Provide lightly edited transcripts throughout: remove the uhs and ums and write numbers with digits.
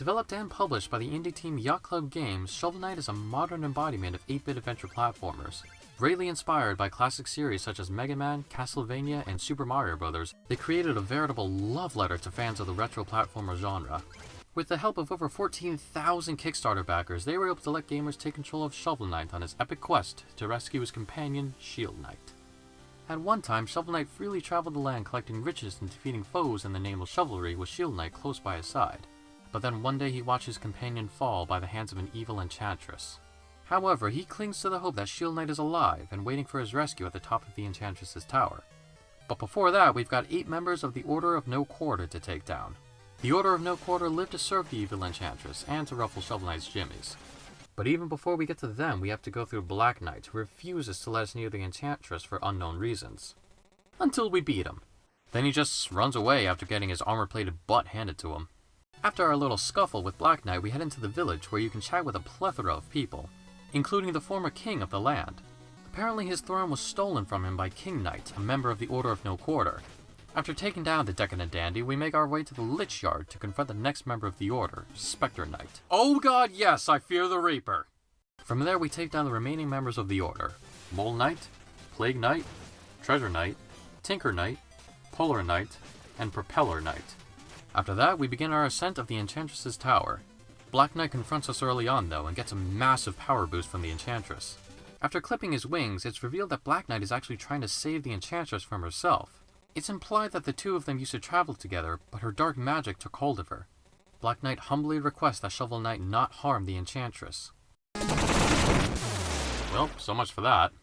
Developed and published by the indie team Yacht Club Games, Shovel Knight is a modern embodiment of 8-bit adventure platformers. Greatly inspired by classic series such as Mega Man, Castlevania, and Super Mario Bros., they created a veritable love letter to fans of the retro platformer genre. With the help of over 14,000 Kickstarter backers, they were able to let gamers take control of Shovel Knight on his epic quest to rescue his companion, Shield Knight. At one time, Shovel Knight freely traveled the land collecting riches and defeating foes in the name of chivalry with Shield Knight close by his side. But then one day he watched his companion fall by the hands of an evil enchantress. However, he clings to the hope that Shield Knight is alive and waiting for his rescue at the top of the enchantress's tower. But before that, we've got 8 members of the Order of No Quarter to take down. The Order of No Quarter lived to serve the evil enchantress and to ruffle Shovel Knight's jimmies. But even before we get to them, we have to go through Black Knight, who refuses to let us near the enchantress for unknown reasons. Until we beat him. Then he just runs away after getting his armor-plated butt handed to him. After our little scuffle with Black Knight, we head into the village where you can chat with a plethora of people, including the former king of the land. Apparently his throne was stolen from him by King Knight, a member of the Order of No Quarter. After taking down the decadent dandy, we make our way to the Lich Yard to confront the next member of the Order, Spectre Knight. Oh god, yes, I fear the Reaper! From there we take down the remaining members of the Order, Mole Knight, Plague Knight, Treasure Knight, Tinker Knight, Polar Knight, and Propeller Knight. After that, we begin our ascent of the Enchantress's tower. Black Knight confronts us early on though, and gets a massive power boost from the Enchantress. After clipping his wings, it's revealed that Black Knight is actually trying to save the Enchantress from herself. It's implied that the two of them used to travel together, but her dark magic took hold of her. Black Knight humbly requests that Shovel Knight not harm the Enchantress. Well, so much for that.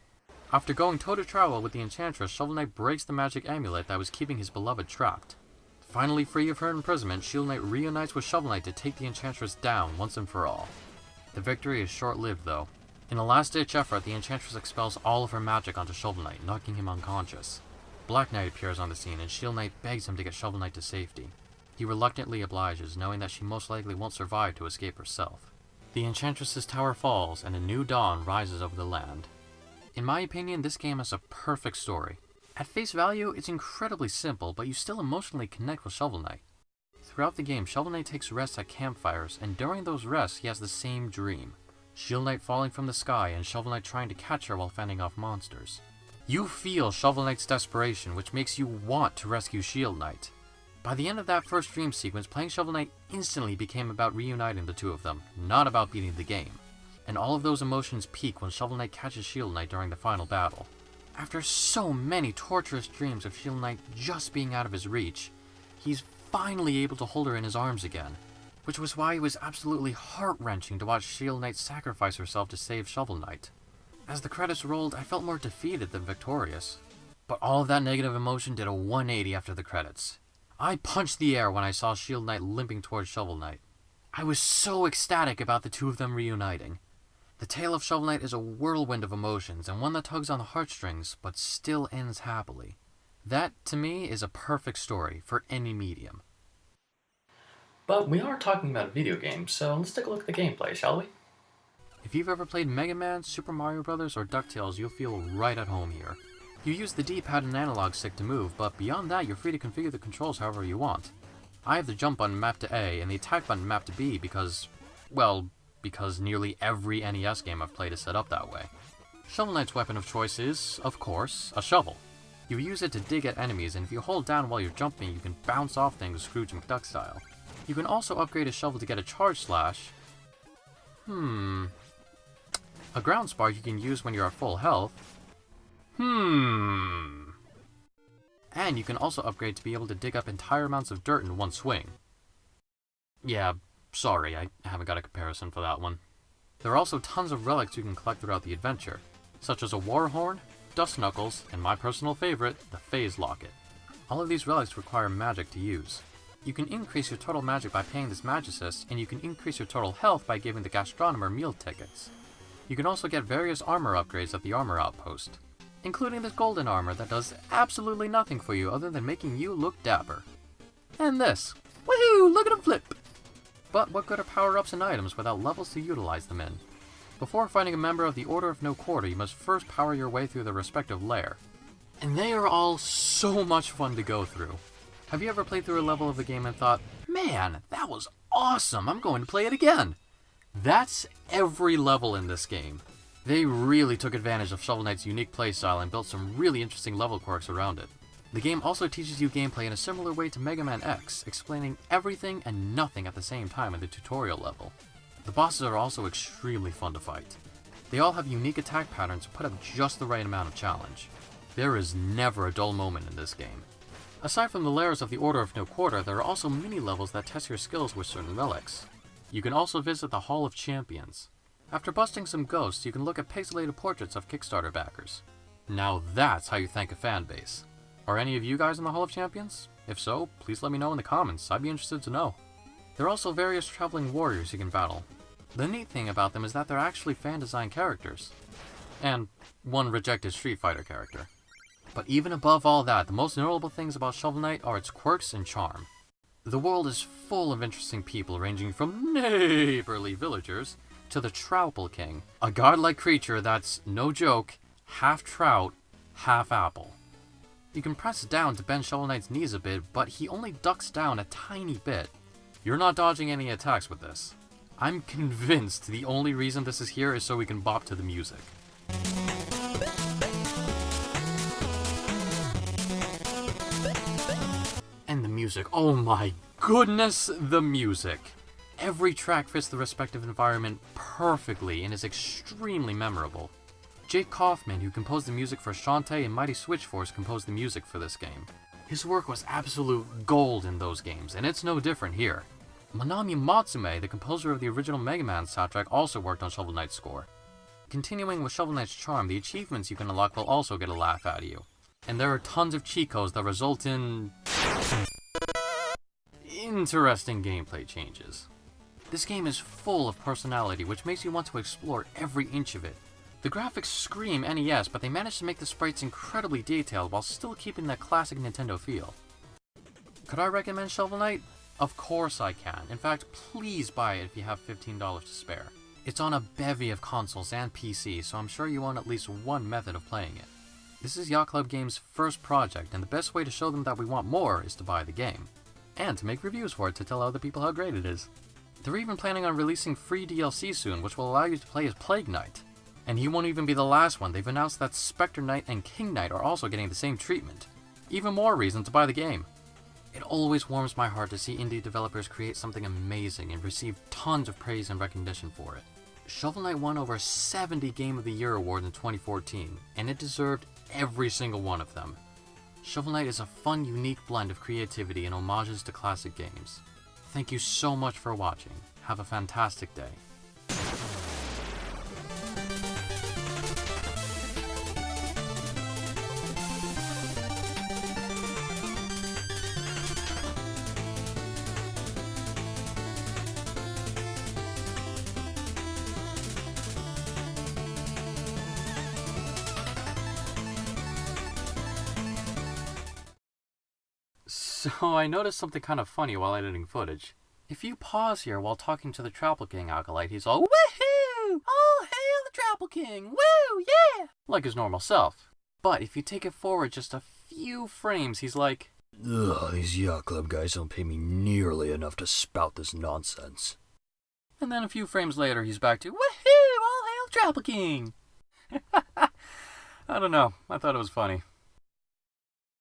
After going toe-to-travel with the Enchantress, Shovel Knight breaks the magic amulet that was keeping his beloved trapped. Finally free of her imprisonment, Shield Knight reunites with Shovel Knight to take the Enchantress down once and for all. The victory is short-lived though. In a last-ditch effort, the Enchantress expels all of her magic onto Shovel Knight, knocking him unconscious. Black Knight appears on the scene and Shield Knight begs him to get Shovel Knight to safety. He reluctantly obliges, knowing that she most likely won't survive to escape herself. The Enchantress's tower falls and a new dawn rises over the land. In my opinion, this game has a perfect story. At face value, it's incredibly simple, but you still emotionally connect with Shovel Knight. Throughout the game, Shovel Knight takes rests at campfires, and during those rests, he has the same dream. Shield Knight falling from the sky, and Shovel Knight trying to catch her while fending off monsters. You feel Shovel Knight's desperation, which makes you want to rescue Shield Knight. By the end of that first dream sequence, playing Shovel Knight instantly became about reuniting the two of them, not about beating the game. And all of those emotions peak when Shovel Knight catches Shield Knight during the final battle. After so many torturous dreams of Shield Knight just being out of his reach, he's finally able to hold her in his arms again, which was why it was absolutely heart-wrenching to watch Shield Knight sacrifice herself to save Shovel Knight. As the credits rolled, I felt more defeated than victorious. But all of that negative emotion did a 180 after the credits. I punched the air when I saw Shield Knight limping towards Shovel Knight. I was so ecstatic about the two of them reuniting. The tale of Shovel Knight is a whirlwind of emotions, and one that tugs on the heartstrings, but still ends happily. That, to me, is a perfect story for any medium. But we are talking about a video game, so let's take a look at the gameplay, shall we? If you've ever played Mega Man, Super Mario Bros., or DuckTales, you'll feel right at home here. You use the D-pad and analog stick to move, but beyond that, you're free to configure the controls however you want. I have the jump button mapped to A, and the attack button mapped to B because nearly every NES game I've played is set up that way. Shovel Knight's weapon of choice is, of course, a shovel. You use it to dig at enemies, and if you hold down while you're jumping, you can bounce off things Scrooge McDuck style. You can also upgrade a shovel to get a charge slash. A ground spark you can use when you're at full health. And you can also upgrade to be able to dig up entire amounts of dirt in one swing. Yeah, sorry, I haven't got a comparison for that one. There are also tons of relics you can collect throughout the adventure, such as a war horn, dust knuckles, and my personal favorite, the phase locket. All of these relics require magic to use. You can increase your total magic by paying this magicist, and you can increase your total health by giving the gastronomer meal tickets. You can also get various armor upgrades at the armor outpost, including this golden armor that does absolutely nothing for you other than making you look dapper. And this. Woohoo! Look at him flip! But what good are power-ups and items without levels to utilize them in? Before finding a member of the Order of No Quarter, you must first power your way through their respective lair. And they are all so much fun to go through. Have you ever played through a level of the game and thought, man, that was awesome, I'm going to play it again. That's every level in this game. They really took advantage of Shovel Knight's unique playstyle and built some really interesting level quirks around it. The game also teaches you gameplay in a similar way to Mega Man X, explaining everything and nothing at the same time in the tutorial level. The bosses are also extremely fun to fight. They all have unique attack patterns to put up just the right amount of challenge. There is never a dull moment in this game. Aside from the layers of the Order of No Quarter, there are also mini-levels that test your skills with certain relics. You can also visit the Hall of Champions. After busting some ghosts, you can look at pixelated portraits of Kickstarter backers. Now that's how you thank a fanbase. Are any of you guys in the Hall of Champions? If so, please let me know in the comments, I'd be interested to know. There are also various traveling warriors you can battle. The neat thing about them is that they're actually fan-designed characters. And one rejected Street Fighter character. But even above all that, the most notable things about Shovel Knight are its quirks and charm. The world is full of interesting people ranging from neighborly villagers to the Troupple King, a godlike creature that's, no joke, half trout, half apple. You can press down to bend Shovel Knight's knees a bit, but he only ducks down a tiny bit. You're not dodging any attacks with this. I'm convinced the only reason this is here is so we can bop to the music. And the music, oh my goodness, the music! Every track fits the respective environment perfectly and is extremely memorable. Jake Kaufman, who composed the music for Shantae and Mighty Switch Force, composed the music for this game. His work was absolute gold in those games, and it's no different here. Manami Matsume, the composer of the original Mega Man soundtrack, also worked on Shovel Knight's score. Continuing with Shovel Knight's charm, the achievements you can unlock will also get a laugh out of you. And there are tons of cheat codes that result in interesting gameplay changes. This game is full of personality, which makes you want to explore every inch of it. The graphics scream NES, but they managed to make the sprites incredibly detailed while still keeping that classic Nintendo feel. Could I recommend Shovel Knight? Of course I can. In fact, please buy it if you have $15 to spare. It's on a bevy of consoles and PC, so I'm sure you own at least one method of playing it. This is Yacht Club Games' first project, and the best way to show them that we want more is to buy the game. And to make reviews for it to tell other people how great it is. They're even planning on releasing free DLC soon, which will allow you to play as Plague Knight. And he won't even be the last one. They've announced that Spectre Knight and King Knight are also getting the same treatment. Even more reason to buy the game. It always warms my heart to see indie developers create something amazing and receive tons of praise and recognition for it. Shovel Knight won over 70 Game of the Year awards in 2014, and it deserved every single one of them. Shovel Knight is a fun, unique blend of creativity and homages to classic games. Thank you so much for watching. Have a fantastic day. So I noticed something kind of funny while editing footage. If you pause here while talking to the Troupple King acolyte, he's all, "Woohoo! All hail the Troupple King! Woo, yeah!" like his normal self. But if you take it forward just a few frames, he's like, "Ugh, these Yacht Club guys don't pay me nearly enough to spout this nonsense." And then a few frames later, he's back to, "Woohoo! All hail Troupple King!" I don't know, I thought it was funny.